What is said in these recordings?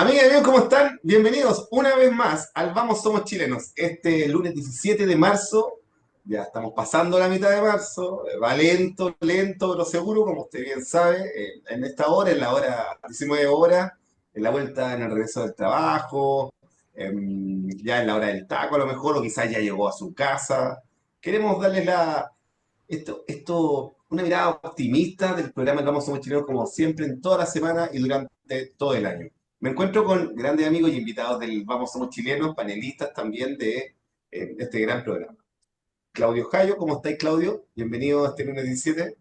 Amigas y amigos, ¿cómo están? Bienvenidos una vez más al Vamos Somos Chilenos. Este lunes 17 de marzo, ya estamos pasando la mitad de marzo, va lento, lento, pero seguro, como usted bien sabe, en esta hora, en la hora 19 horas, en la vuelta, en el regreso del trabajo, ya en la hora del taco a lo mejor, o quizás ya llegó a su casa. Queremos darles una mirada optimista del programa El Vamos Somos Chilenos, como siempre, en toda la semana y durante todo el año. Me encuentro con grandes amigos y invitados del Vamos Somos Chilenos, panelistas también de este gran programa. Claudio Jayo, ¿cómo estáis, Claudio? Bienvenido a este lunes 17.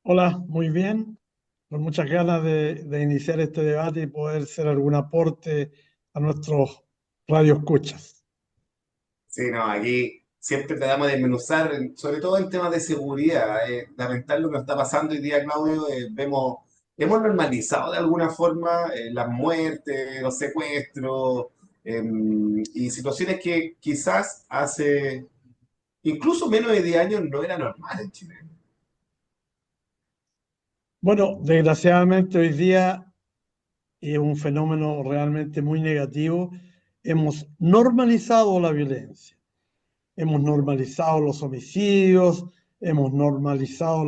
Hola, muy bien. Con muchas ganas de iniciar este debate y poder hacer algún aporte a nuestros radioescuchas. Sí, no, aquí siempre tratamos de desmenuzar, sobre todo en temas de seguridad. Lamentar lo que nos está pasando hoy día, Claudio. Hemos normalizado de alguna forma las muertes, los secuestros y situaciones que quizás hace incluso menos de 10 años no era normal en Chile. Bueno, desgraciadamente hoy día es un fenómeno realmente muy negativo. Hemos normalizado la violencia, hemos normalizado los homicidios, hemos normalizado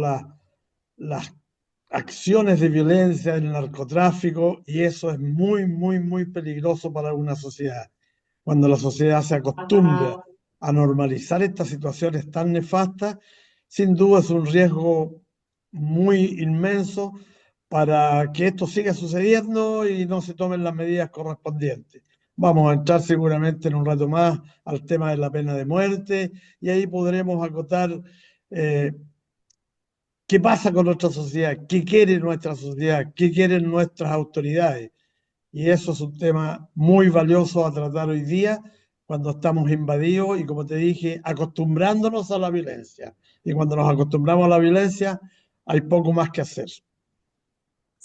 las acciones de violencia, el narcotráfico, y eso es muy, muy, muy peligroso para una sociedad. Cuando la sociedad se acostumbra a normalizar estas situaciones tan nefastas, sin duda es un riesgo muy inmenso para que esto siga sucediendo y no se tomen las medidas correspondientes. Vamos a entrar seguramente en un rato más al tema de la pena de muerte y ahí podremos acotar eh, qué pasa con nuestra sociedad, qué quiere nuestra sociedad, qué quieren nuestras autoridades. Y eso es un tema muy valioso a tratar hoy día cuando estamos invadidos y, como te dije, acostumbrándonos a la violencia. Y cuando nos acostumbramos a la violencia, hay poco más que hacer.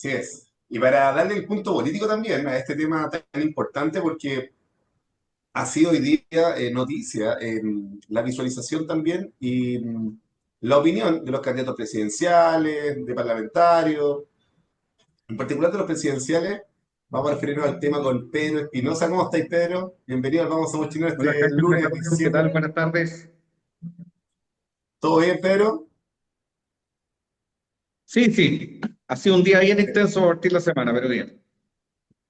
Sí es. Y para darle el punto político también a este tema tan importante, porque ha sido hoy día noticia la visualización también y la opinión de los candidatos presidenciales, de parlamentarios, en particular de los presidenciales. Vamos a referirnos al tema con Pedro Espinosa. ¿Cómo estáis, Pedro? Bienvenido al Vamos Somos Chinos Hola este Jaime, hola lunes Claudio, ¿qué 17. tal? Buenas tardes. ¿Todo bien, Pedro? Sí, sí, ha sido un día bien intenso a partir de la semana, pero bien.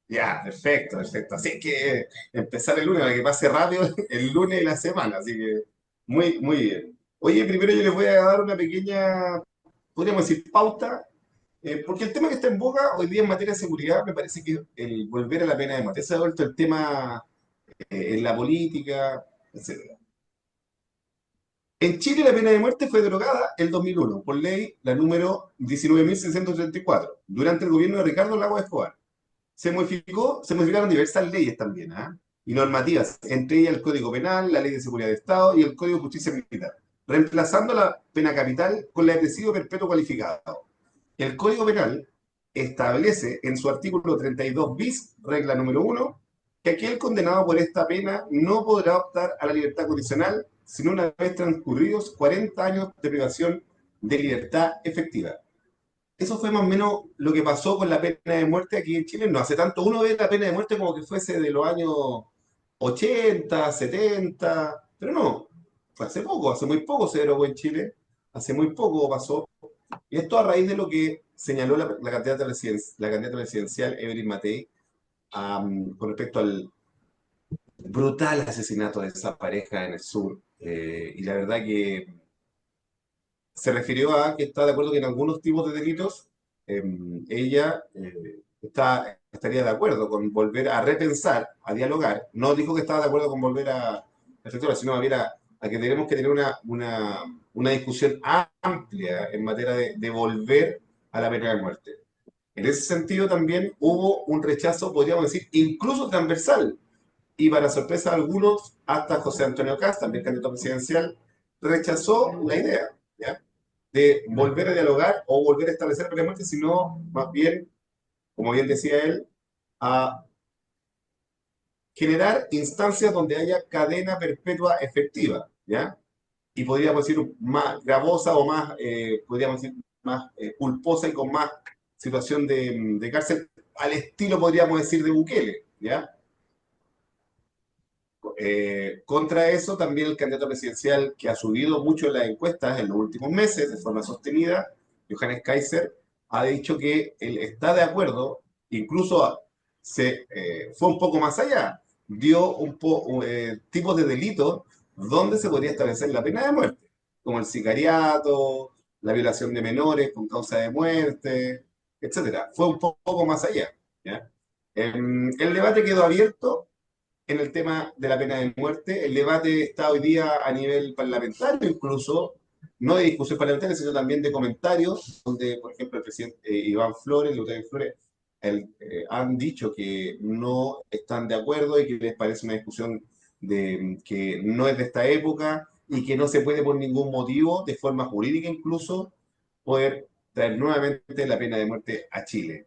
Ya, perfecto, perfecto. Así que empezar el lunes para que pase rápido el lunes y la semana. Así que muy, muy bien. Oye, primero yo les voy a dar una pequeña, podríamos decir, pauta. Porque el tema que está en boga hoy día en materia de seguridad me parece que el volver a la pena de muerte se ha vuelto el tema en la política, etcétera. En Chile la pena de muerte fue derogada el 2001 por ley la número 19.634 durante el gobierno de Ricardo Lagos Escobar. Se modificaron diversas leyes también, ¿ah? Y normativas, entre ellas el Código Penal, la Ley de Seguridad de Estado y el Código de Justicia Militar, reemplazando la pena capital con la de presidio perpetuo cualificado. El Código Penal establece en su artículo 32 bis, regla número uno, que aquel condenado por esta pena no podrá optar a la libertad condicional sino una vez transcurridos 40 años de privación de libertad efectiva. Eso fue más o menos lo que pasó con la pena de muerte aquí en Chile. No hace tanto, uno ve la pena de muerte como que fuese de los años 80, 70, pero no, fue hace poco, hace muy poco se derogó en Chile, hace muy poco pasó. Y esto a raíz de lo que señaló la candidata presidencial Evelyn Matei con respecto al brutal asesinato de esa pareja en el sur. Y la verdad que se refirió a que está de acuerdo que en algunos tipos de delitos eh, ella estaría de acuerdo con volver a repensar, a dialogar. No dijo que estaba de acuerdo con volver a efectuar, sino a que tenemos que tener una discusión amplia en materia de volver a la pena de muerte. En ese sentido también hubo un rechazo, podríamos decir, incluso transversal. Y para sorpresa de algunos, hasta José Antonio Cast, también candidato presidencial, rechazó la idea, ¿ya? De volver a dialogar o volver a establecer pena de muerte, sino más bien, como bien decía él, a generar instancias donde haya cadena perpetua efectiva, ¿ya? Y podríamos decir más gravosa o más, podríamos decir, más culposa y con más situación de cárcel, al estilo, podríamos decir, de Bukele, ¿ya? Contra eso, también el candidato presidencial que ha subido mucho en las encuestas en los últimos meses de forma sostenida, Johannes Kaiser, ha dicho que él está de acuerdo, incluso fue un poco más allá, dio tipos de delitos donde se podría establecer la pena de muerte, como el sicariato, la violación de menores con causa de muerte, etcétera. Fue un poco más allá, ¿ya? El debate quedó abierto en el tema de la pena de muerte. El debate está hoy día a nivel parlamentario, incluso, no de discusión parlamentaria, sino también de comentarios, donde, por ejemplo, el presidente Iván Flores, Lutero Flores, han dicho que no están de acuerdo y que les parece una discusión que no es de esta época y que no se puede por ningún motivo, de forma jurídica incluso, poder traer nuevamente la pena de muerte a Chile.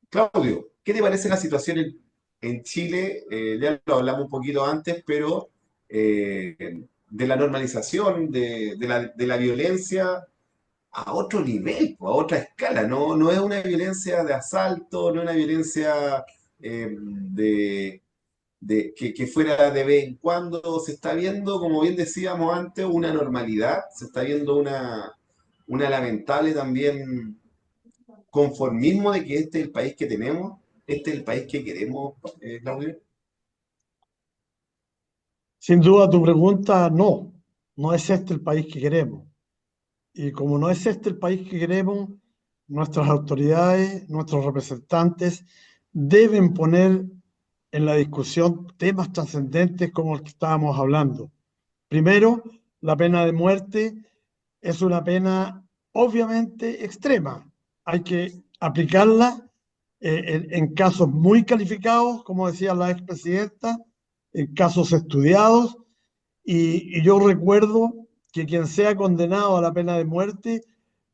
Claudio, ¿qué te parece la situación en Chile? Ya lo hablamos un poquito antes, pero de la normalización de la violencia a otro nivel, a otra escala. No, no es una violencia de asalto, no es una violencia que fuera de vez en cuando. Se está viendo, como bien decíamos antes, una normalidad, se está viendo una lamentable también conformismo de que este es el país que tenemos, este es el país que queremos, Claudio. Sin duda tu pregunta, no, no es este el país que queremos. Y como no es este el país que queremos, nuestras autoridades, nuestros representantes deben poner en la discusión temas trascendentes como el que estábamos hablando. Primero, la pena de muerte es una pena obviamente extrema. Hay que aplicarla en casos muy calificados, como decía la expresidenta, en casos estudiados. Y yo recuerdo que quien sea condenado a la pena de muerte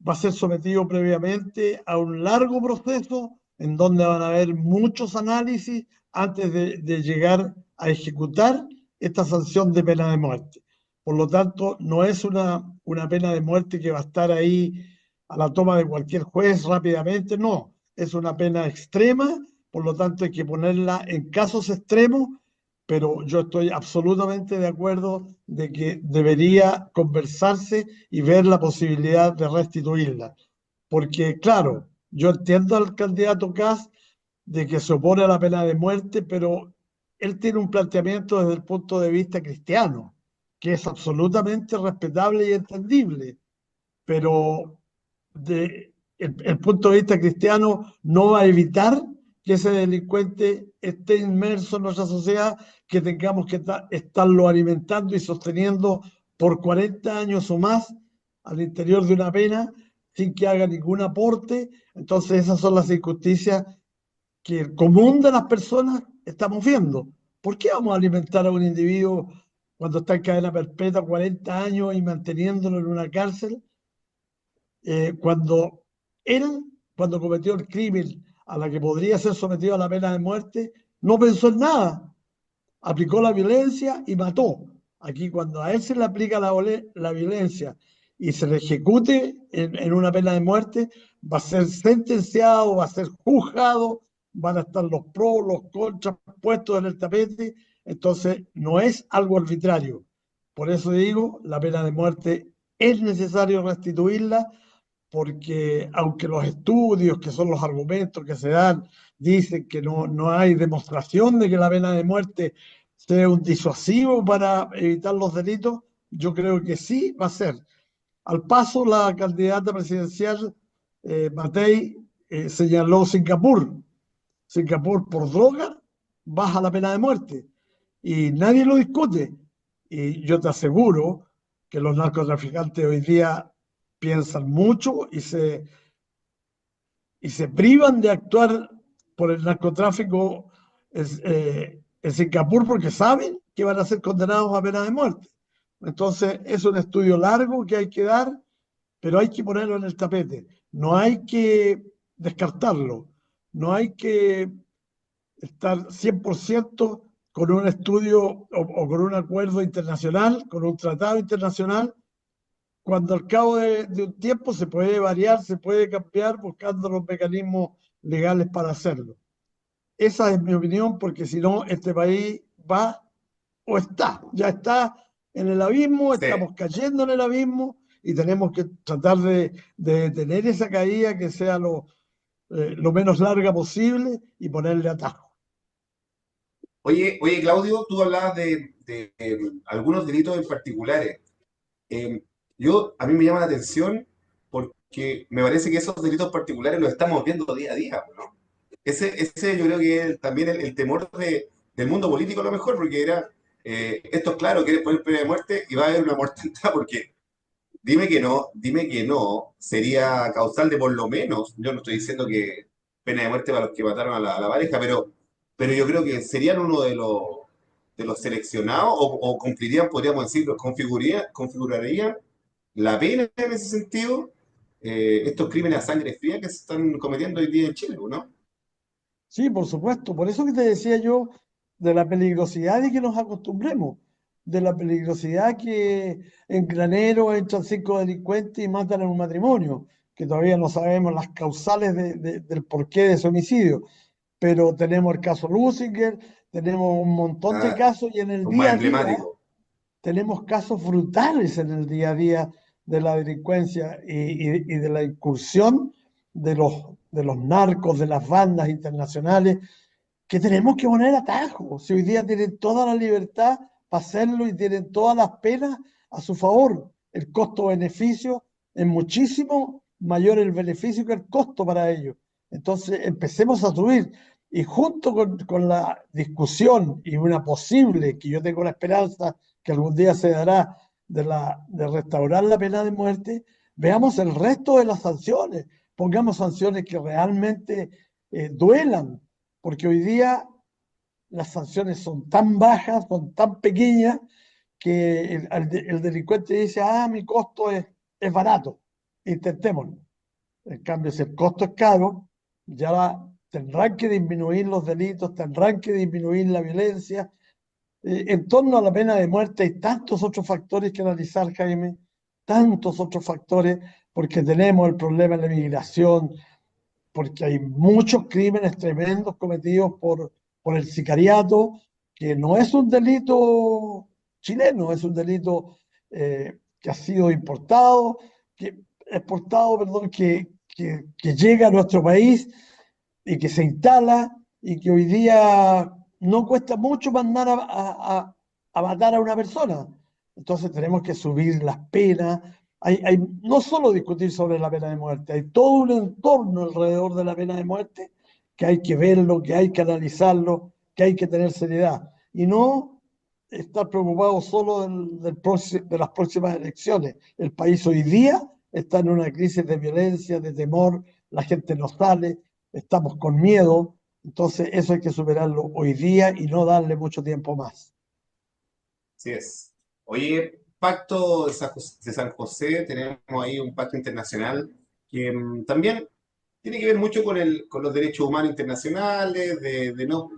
va a ser sometido previamente a un largo proceso en donde van a haber muchos análisis antes de llegar a ejecutar esta sanción de pena de muerte. Por lo tanto, no es una pena de muerte que va a estar ahí a la toma de cualquier juez rápidamente, no, es una pena extrema, por lo tanto hay que ponerla en casos extremos, pero yo estoy absolutamente de acuerdo de que debería conversarse y ver la posibilidad de restituirla. Porque, claro, yo entiendo al candidato Kast de que se opone a la pena de muerte, pero él tiene un planteamiento desde el punto de vista cristiano, que es absolutamente respetable y entendible, pero el punto de vista cristiano no va a evitar que ese delincuente esté inmerso en nuestra sociedad, que tengamos que estarlo alimentando y sosteniendo por 40 años o más al interior de una pena sin que haga ningún aporte. Entonces esas son las injusticias que el común de las personas estamos viendo. ¿Por qué vamos a alimentar a un individuo cuando está en cadena perpetua 40 años y manteniéndolo en una cárcel? Cuando él, cuando cometió el crimen a la que podría ser sometido a la pena de muerte, no pensó en nada, aplicó la violencia y mató. Aquí cuando a él se le aplica la violencia y se le ejecute en una pena de muerte, va a ser sentenciado, va a ser juzgado, van a estar los pros, los contras puestos en el tapete, entonces no es algo arbitrario. Por eso digo, la pena de muerte es necesario restituirla, porque aunque los estudios, que son los argumentos que se dan, dicen que no hay demostración de que la pena de muerte sea un disuasivo para evitar los delitos, yo creo que sí va a ser. Al paso, la candidata presidencial, Matei, señaló Singapur. Singapur por droga baja la pena de muerte y nadie lo discute. Y yo te aseguro que los narcotraficantes hoy día piensan mucho y se privan de actuar por el narcotráfico en Singapur porque saben que van a ser condenados a pena de muerte. Entonces es un estudio largo que hay que dar, pero hay que ponerlo en el tapete. No hay que descartarlo, no hay que estar 100% con un estudio o con un acuerdo internacional, con un tratado internacional, cuando al cabo de un tiempo se puede variar, se puede cambiar buscando los mecanismos legales para hacerlo. Esa es mi opinión, porque si no, este país va o ya está en el abismo, Sí. estamos cayendo en el abismo y tenemos que tratar de detener esa caída que sea lo menos larga posible y ponerle atajo. Oye, Claudio, tú hablabas de algunos delitos en particulares. Eh, a mí me llama la atención porque me parece que esos delitos particulares los estamos viendo día a día, ¿no? Ese yo creo que es también el temor del mundo político a lo mejor, porque esto es claro, quieres poner pena de muerte y va a haber una mortandad, porque dime que no, sería causal de por lo menos, yo no estoy diciendo que pena de muerte para los que mataron a la pareja, pero yo creo que serían uno de los seleccionados o cumplirían, podríamos decirlo, configurarían la pena en ese sentido, estos crímenes a sangre fría que se están cometiendo hoy día en Chile, ¿no? Sí, por supuesto. Por eso que te decía yo de la peligrosidad de que nos acostumbremos, de la peligrosidad que en Granero entran 5 delincuentes y matan en un matrimonio, que todavía no sabemos las causales del porqué de ese homicidio. Pero tenemos el caso Lusinger, tenemos un montón de Ah, casos y en el son más día a día emblemáticos. tenemos casos brutales en el día a día de la delincuencia y de la incursión de los narcos, de las bandas internacionales, que tenemos que poner atajos. Si hoy día tienen toda la libertad para hacerlo y tienen todas las penas a su favor, el costo-beneficio es muchísimo mayor el beneficio que el costo para ellos. Entonces empecemos a subir y junto con la discusión y una posible, que yo tengo la esperanza que algún día se dará, de restaurar la pena de muerte, veamos el resto de las sanciones, pongamos sanciones que realmente duelan, porque hoy día las sanciones son tan bajas, son tan pequeñas, que el delincuente dice, mi costo es barato, intentémoslo. En cambio, si el costo es caro, ya tendrán que disminuir los delitos, tendrán que disminuir la violencia. En torno a la pena de muerte hay tantos otros factores que analizar, Jaime, tantos otros factores, porque tenemos el problema de la migración, porque hay muchos crímenes tremendos cometidos por el sicariato, que no es un delito chileno, es un delito que ha sido importado, exportado, perdón, que llega a nuestro país y que se instala y que hoy día no cuesta mucho mandar a matar a una persona. Entonces tenemos que subir las penas. No solo discutir sobre la pena de muerte, hay todo un entorno alrededor de la pena de muerte que hay que verlo, que hay que analizarlo, que hay que tener seriedad. Y no estar preocupado solo de las próximas elecciones. El país hoy día está en una crisis de violencia, de temor, la gente no sale, estamos con miedo, entonces eso hay que superarlo hoy día y no darle mucho tiempo más. Así es. Oye, Pacto de San José, tenemos ahí un pacto internacional que también tiene que ver mucho con los derechos humanos internacionales, de no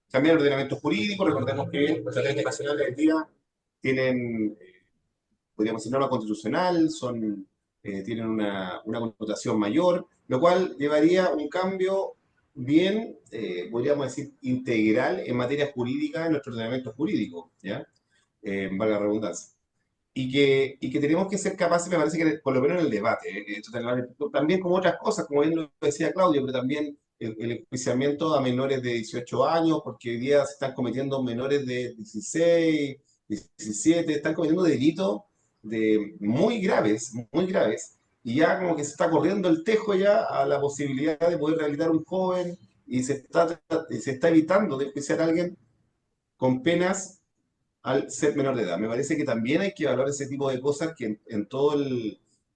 cambiar el ordenamiento jurídico. Recordemos que los derechos internacionales hoy día tienen, podríamos decir, norma constitucional, tienen una connotación mayor, lo cual llevaría un cambio bien, podríamos decir, integral en materia jurídica en nuestro ordenamiento jurídico, ¿ya? Valga la redundancia. Y que tenemos que ser capaces, me parece que por lo menos en el debate, esto también como otras cosas, como bien lo decía Claudio, pero también el enjuiciamiento a menores de 18 años, porque hoy día se están cometiendo menores de 16, 17, están cometiendo delitos muy graves, y ya como que se está corriendo el tejo ya a la posibilidad de poder rehabilitar a un joven, y se está evitando de enjuiciar a alguien con penas al ser menor de edad. Me parece que también hay que evaluar ese tipo de cosas que en todo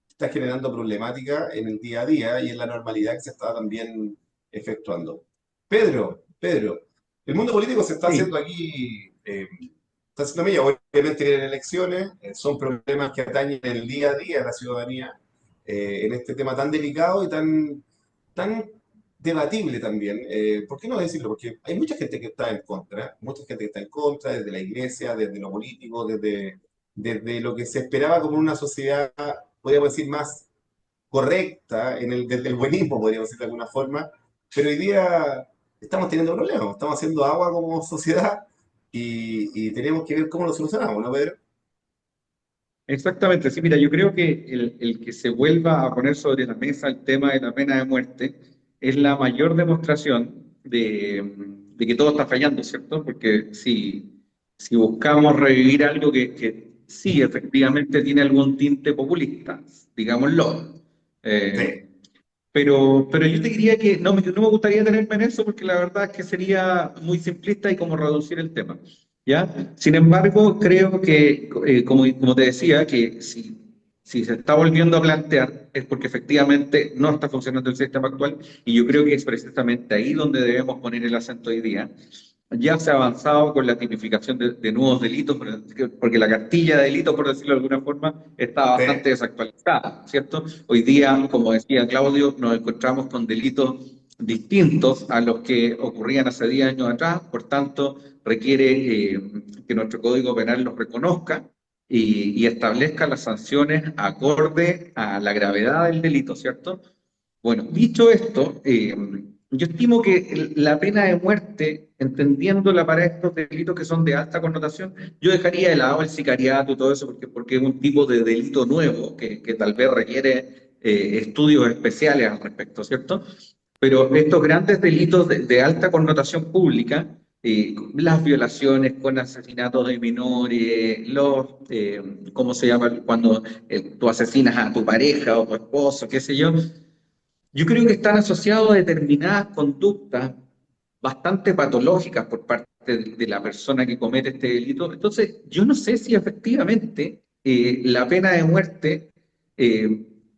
está generando problemática en el día a día y en la normalidad que se está también efectuando. Pedro, el mundo político se está Sí, haciendo aquí, está haciendo mella. Obviamente vienen elecciones, son problemas que atañen el día a día a la ciudadanía, en este tema tan delicado y tan debatible también. ¿Por qué no decirlo? Porque hay mucha gente que está en contra, mucha gente que está en contra, desde la iglesia, desde lo político, desde lo que se esperaba como una sociedad, podríamos decir, más correcta desde el buenismo, podríamos decir de alguna forma, pero hoy día estamos teniendo problemas, estamos haciendo agua como sociedad y tenemos que ver cómo lo solucionamos, ¿no, Pedro? Exactamente, sí, mira, yo creo que el que se vuelva a poner sobre la mesa el tema de la pena de muerte es la mayor demostración de que todo está fallando, ¿cierto? Porque si buscamos revivir algo que sí, efectivamente tiene algún tinte populista, digámoslo, Sí. eh, pero yo te diría que no me gustaría tenerme en eso porque la verdad es que sería muy simplista y como reducir el tema, ¿ya? Sin embargo, creo que, como te decía, que si se está volviendo a plantear es porque efectivamente no está funcionando el sistema actual y yo creo que es precisamente ahí donde debemos poner el acento hoy día. Ya se ha avanzado con la tipificación de nuevos delitos, porque la cartilla de delitos, por decirlo de alguna forma, está Sí, bastante desactualizada, ¿cierto? Hoy día, como decía Claudio, nos encontramos con delitos distintos a los que ocurrían hace 10 años atrás, por tanto, requiere que nuestro Código Penal los reconozca y establezca las sanciones acorde a la gravedad del delito, ¿cierto? Bueno, dicho esto, yo estimo que la pena de muerte, entendiéndola para estos delitos que son de alta connotación, yo dejaría de lado el sicariato y todo eso, porque es un tipo de delito nuevo que tal vez requiere estudios especiales al respecto, ¿cierto? Pero estos grandes delitos de alta connotación pública, las violaciones con asesinatos de menores, ¿cómo se llama? Cuando tú asesinas a tu pareja o tu esposo, qué sé yo creo que están asociados a determinadas conductas bastante patológicas por parte de la persona que comete este delito. Entonces, yo no sé si efectivamente la pena de muerte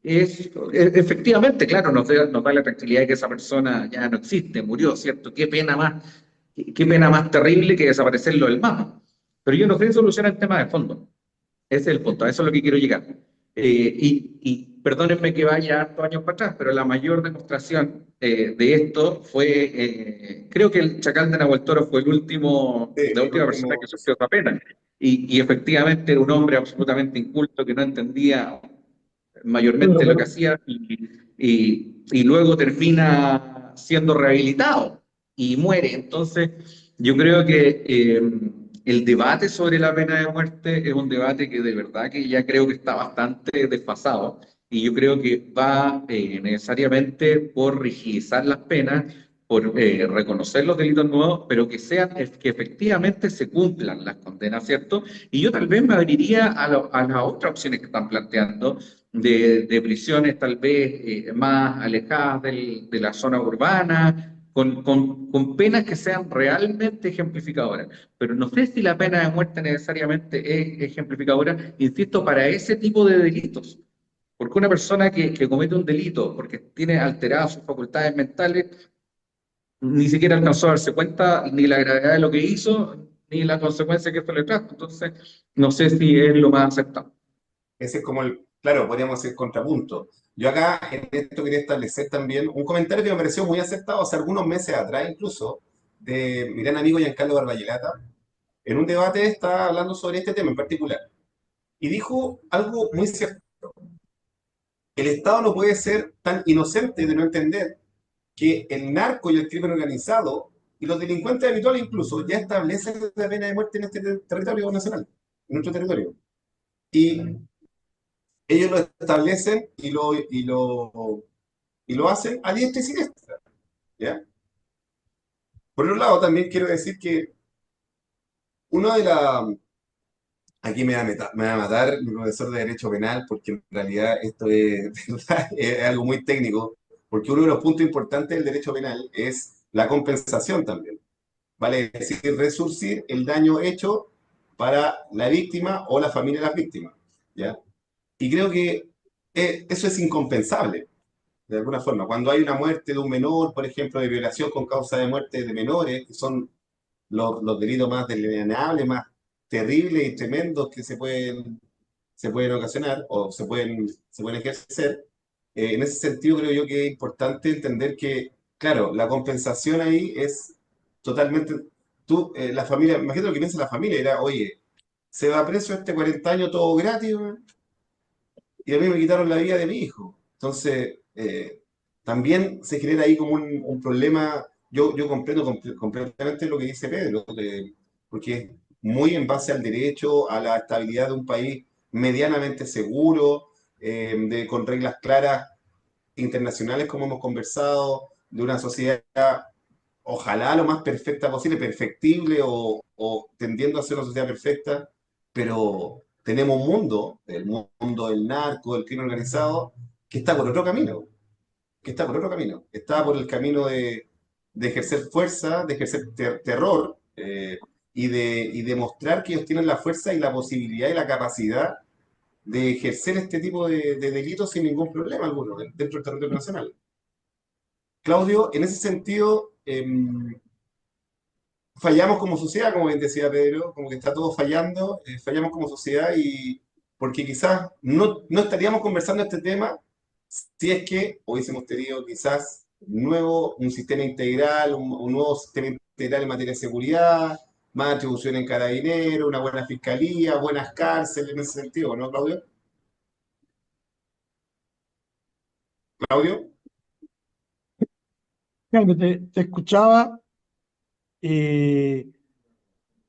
efectivamente, claro, nos da la tranquilidad de que esa persona ya no existe, murió, ¿cierto? Qué pena más terrible que desaparecerlo del mapa. Pero yo no sé si soluciona el tema de fondo. Ese es el punto, a eso es lo que quiero llegar. Y perdónenme que vaya hartos años para atrás, pero la mayor demostración de esto fue, creo que el Chacal de Nahuel Toro fue sí, la el última persona que último, sufrió esa pena. Y efectivamente era un hombre absolutamente inculto que no entendía mayormente lo que hacía y luego termina siendo rehabilitado y muere. Entonces, yo creo que el debate sobre la pena de muerte es un debate que de verdad que ya creo que está bastante desfasado y yo creo que va necesariamente por rigidizar las penas, por reconocer los delitos nuevos, pero que efectivamente se cumplan las condenas, ¿cierto? Y yo tal vez me abriría a las otras opciones que están planteando, de prisiones tal vez más alejadas de la zona urbana, con penas que sean realmente ejemplificadoras. Pero no sé si la pena de muerte necesariamente es ejemplificadora, insisto, para ese tipo de delitos. Porque una persona que comete un delito porque tiene alteradas sus facultades mentales, ni siquiera alcanzó a darse cuenta ni la gravedad de lo que hizo, ni la consecuencia que esto le trajo. Entonces, no sé si es lo más aceptable. ese es como claro, podríamos decir contrapunto. Yo acá en esto quería establecer también un comentario que me pareció muy acertado hace algunos meses atrás, incluso, de mi gran amigo Giancarlo Barballelata, en un debate estaba hablando sobre este tema en particular. Y dijo algo muy cierto. El Estado no puede ser tan inocente de no entender que el narco y el crimen organizado y los delincuentes habituales incluso ya establecen la pena de muerte en este territorio nacional, en nuestro territorio. Y ellos lo establecen y lo hacen a diestra y siniestra, ¿ya? Por otro lado, también quiero decir que una de las... Aquí me va a matar mi profesor de Derecho Penal porque en realidad esto es, es algo muy técnico, porque uno de los puntos importantes del derecho penal es la compensación también. Vale decir, resurcir el daño hecho para la víctima o la familia de las víctimas, ¿ya? Y creo que eso es incompensable, de alguna forma. Cuando hay una muerte de un menor, por ejemplo, de violación con causa de muerte de menores, que son los delitos más deleznables, más terribles y tremendos que se pueden ocasionar o se pueden ejercer. En ese sentido, creo yo que es importante entender que, claro, la compensación ahí es totalmente. La familia, imagínate lo que piensa la familia, era, oye, se va preso 40 años todo gratis, weón, y a mí me quitaron la vida de mi hijo. Entonces, también se genera ahí como un problema. Yo comprendo completamente lo que dice Pedro, porque es muy en base al derecho, a la estabilidad de un país medianamente seguro, con reglas claras internacionales, como hemos conversado, de una sociedad ojalá lo más perfecta posible, perfectible o tendiendo a ser una sociedad perfecta, pero tenemos un mundo, el mundo del narco, del crimen organizado, que está por otro camino, está por el camino de ejercer fuerza, de ejercer terror, y de mostrar que ellos tienen la fuerza y la posibilidad y la capacidad de ejercer este tipo de delitos sin ningún problema alguno dentro del territorio nacional. Claudio, en ese sentido, fallamos como sociedad, como bien decía Pedro, como que está todo fallando, fallamos como sociedad y porque quizás no estaríamos conversando este tema si es que hubiésemos tenido quizás un sistema integral, un nuevo sistema integral en materia de seguridad, más atribución en carabineros, una buena fiscalía, buenas cárceles en ese sentido, ¿no, Claudio? Claudio. Claro, te escuchaba y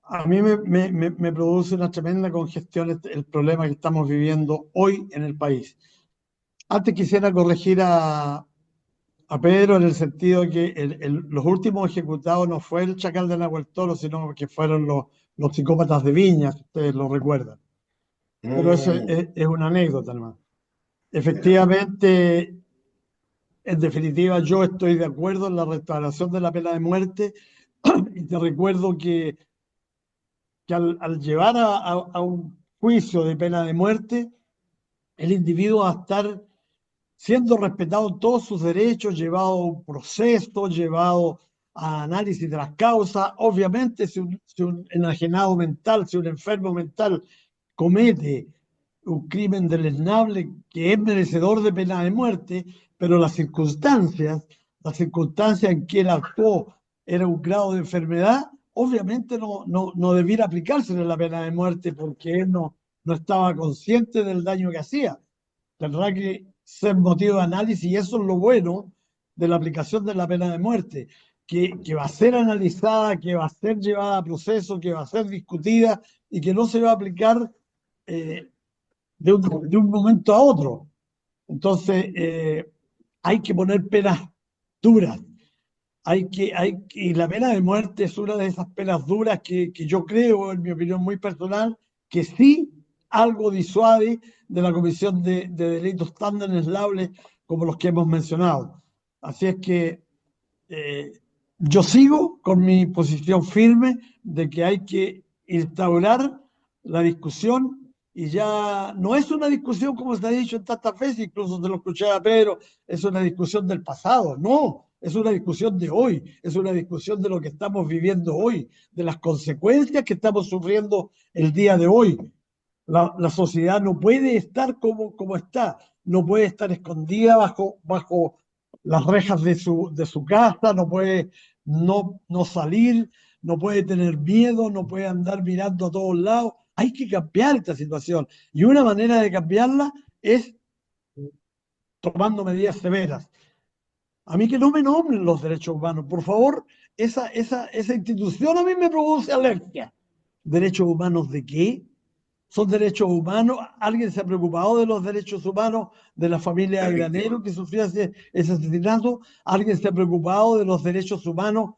a mí me produce una tremenda congestión el problema que estamos viviendo hoy en el país. Antes quisiera corregir a Pedro en el sentido de que los últimos ejecutados no fue el Chacal de Nahuel Toro, sino que fueron los psicópatas de Viña, si ustedes lo recuerdan. Pero eso Mm, es una anécdota nomás. mira. Efectivamente, en definitiva, yo estoy de acuerdo en la restauración de la pena de muerte y te recuerdo que al llevar a un juicio de pena de muerte, el individuo va a estar siendo respetado todos sus derechos, llevado a un proceso, llevado a análisis de las causas. Obviamente, si un enajenado mental, si un enfermo mental comete un crimen deleznable que es merecedor de pena de muerte, pero las circunstancias en que él actuó era un grado de enfermedad, obviamente no debiera aplicársele la pena de muerte porque él no estaba consciente del daño que hacía. Tendrá que ser motivo de análisis y eso es lo bueno de la aplicación de la pena de muerte, que va a ser analizada, que va a ser llevada a proceso, que va a ser discutida y que no se va a aplicar eh, de un momento a otro. Entonces, hay que poner penas duras. Y la pena de muerte es una de esas penas duras que yo creo, en mi opinión muy personal, que sí algo disuade de la comisión de delitos tan deneslables como los que hemos mencionado. Así es que eh, yo sigo con mi posición firme de que hay que instaurar la discusión y ya no es una discusión como se ha dicho en tantas veces, incluso se lo escuché a Pedro, es una discusión del pasado, no, es una discusión de hoy, es una discusión de lo que estamos viviendo hoy, de las consecuencias que estamos sufriendo el día de hoy. La sociedad no puede estar como está, no puede estar escondida bajo las rejas de su casa, no puede no salir, no puede tener miedo, no puede andar mirando a todos lados. Hay que cambiar esta situación. Y una manera de cambiarla es tomando medidas severas. A mí que no me nombren los derechos humanos, por favor, esa institución a mí me produce alergia. ¿Derechos humanos de qué? ¿Son derechos humanos? ¿Alguien se ha preocupado de los derechos humanos de la familia Las de Granero víctimas. que sufrió ese asesinato? ¿Alguien se ha preocupado de los derechos humanos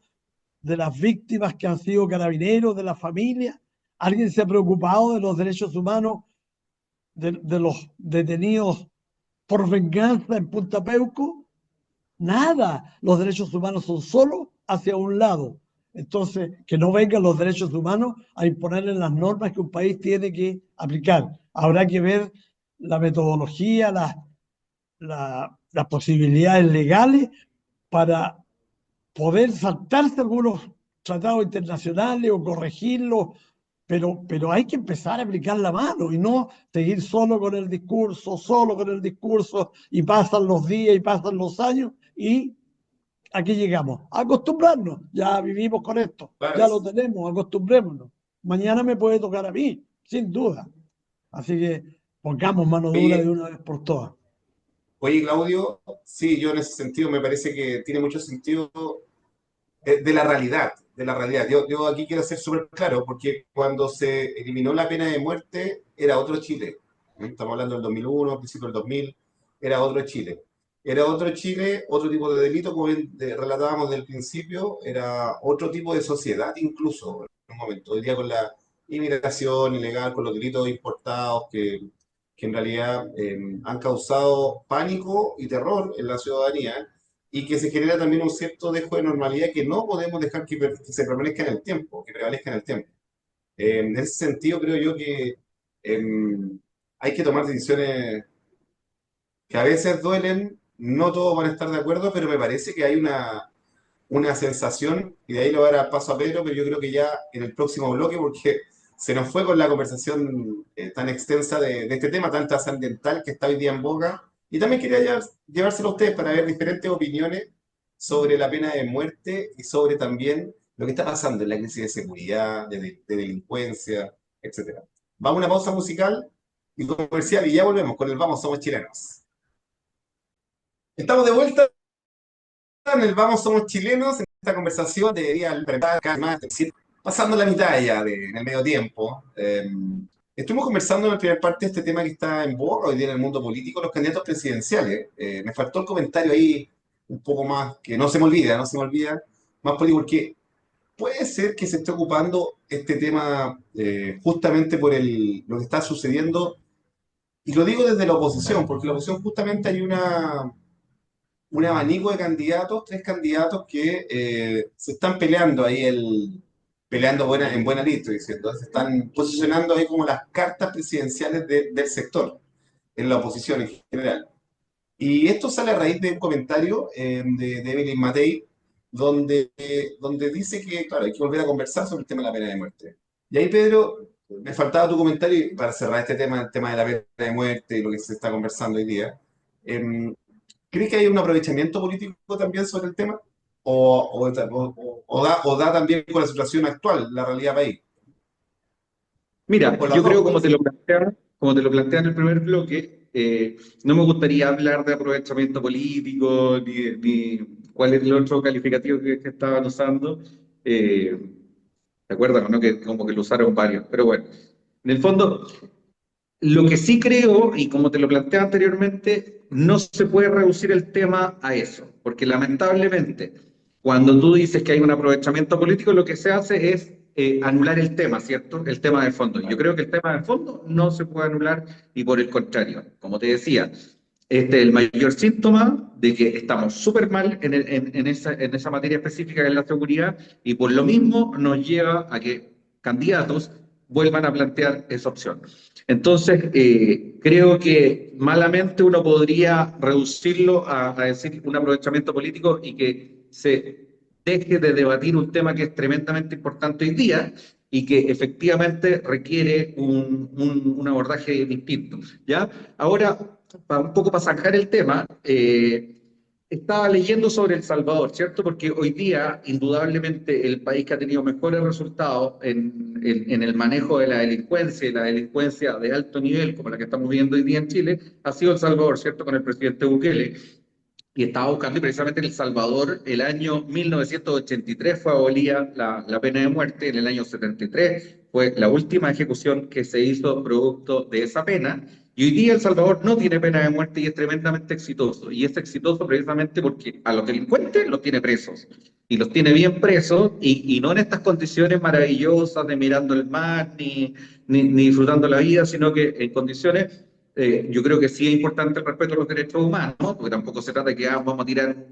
de las víctimas que han sido carabineros, de la familia? ¿Alguien se ha preocupado de los derechos humanos de los detenidos por venganza en Punta Peuco? Nada, los derechos humanos son solo hacia un lado. Entonces, que no vengan los derechos humanos a imponerle las normas que un país tiene que aplicar. Habrá que ver la metodología, las posibilidades legales para poder saltarse algunos tratados internacionales o corregirlos, pero hay que empezar a aplicar la mano y no seguir solo con el discurso, y pasan los días y pasan los años y aquí llegamos. A acostumbrarnos, ya vivimos con esto, Claro, ya lo tenemos, acostumbrémonos. Mañana me puede tocar a mí, sin duda. Así que pongamos mano dura de oye, una vez por todas. Oye, Claudio, sí, yo en ese sentido me parece que tiene mucho sentido de la realidad, de la realidad. Yo aquí quiero ser súper claro, porque cuando se eliminó la pena de muerte era otro Chile. Estamos hablando del 2001, principio del 2000, era otro Chile. Era otro Chile, otro tipo de delito, como bien relatábamos del principio, era otro tipo de sociedad incluso en un momento. Hoy día con la inmigración ilegal, con los delitos importados que en realidad han causado pánico y terror en la ciudadanía y que se genera también un cierto dejo de normalidad que no podemos dejar que se permanezca en el tiempo, que prevalezca en el tiempo. En ese sentido, creo yo que hay que tomar decisiones que a veces duelen, no todos van a estar de acuerdo, pero me parece que hay una sensación, y de ahí lo voy a dar paso a Pedro, pero yo creo que ya en el próximo bloque, porque se nos fue con la conversación tan extensa de este tema tan trascendental que está hoy día en boga, y también quería llevárselo a ustedes para ver diferentes opiniones sobre la pena de muerte y sobre también lo que está pasando en la crisis de seguridad, de delincuencia, etcétera. Vamos a una pausa musical y comercial y ya volvemos con el Vamos, somos chilenos. Estamos de vuelta en el Vamos Somos Chilenos, en esta conversación de día al más, es decir, pasando la mitad ya en el medio tiempo. Estuvimos conversando en la primera parte de este tema que está en boga hoy día en el mundo político, los candidatos presidenciales. Me faltó el comentario ahí un poco más, que no se me olvida, no se me olvida, más político, porque puede ser que se esté ocupando este tema justamente por lo que está sucediendo, y lo digo desde la oposición, porque la oposición justamente hay un abanico de candidatos, tres candidatos que se están peleando ahí, peleando en buena lista, diciendo, se están posicionando ahí como las cartas presidenciales del sector, en la oposición en general. Y esto sale a raíz de un comentario de Evelyn Matei, donde dice que, claro, hay que volver a conversar sobre el tema de la pena de muerte. Y ahí, Pedro, me faltaba tu comentario para cerrar este tema, el tema de la pena de muerte y lo que se está conversando hoy día. Em, ¿Cree que hay un aprovechamiento político también sobre el tema? ¿O da también con la situación actual, la realidad país? Mira, ¿O las yo dos? creo como te lo plantea en el primer bloque, no me gustaría hablar de aprovechamiento político ni cuál es el otro calificativo que estaban usando. Eh, ¿Te acuerdas, no? Que como que lo usaron varios. Pero bueno, en el fondo, lo que sí creo, y como te lo planteé anteriormente, no se puede reducir el tema a eso, porque lamentablemente, cuando tú dices que hay un aprovechamiento político, lo que se hace es anular el tema, ¿cierto? El tema de fondo. Yo creo que el tema de fondo no se puede anular y por el contrario, como te decía, este es el mayor síntoma de que estamos súper mal en esa materia específica de la seguridad y por lo mismo nos lleva a que candidatos vuelvan a plantear esa opción. Entonces, creo que malamente uno podría reducirlo a decir un aprovechamiento político y que se deje de debatir un tema que es tremendamente importante hoy día y que efectivamente requiere un abordaje distinto. ¿Ya? Ahora, un poco para sacar el tema, estaba leyendo sobre El Salvador, ¿cierto? Porque hoy día, indudablemente, el país que ha tenido mejores resultados en el manejo de la delincuencia y la delincuencia de alto nivel, como la que estamos viendo hoy día en Chile, ha sido El Salvador, ¿cierto? Con el presidente Bukele. Y estaba buscando, y precisamente en El Salvador, el año 1983 fue abolida la pena de muerte, en el año 73 fue la última ejecución que se hizo producto de esa pena, y hoy día El Salvador no tiene pena de muerte y es tremendamente exitoso, y es exitoso precisamente porque a los delincuentes los tiene presos, y los tiene bien presos, y no en estas condiciones maravillosas de mirando el mar, ni disfrutando la vida, sino que en condiciones yo creo que sí es importante el respeto a los derechos humanos, ¿no? Porque tampoco se trata de que vamos a tirar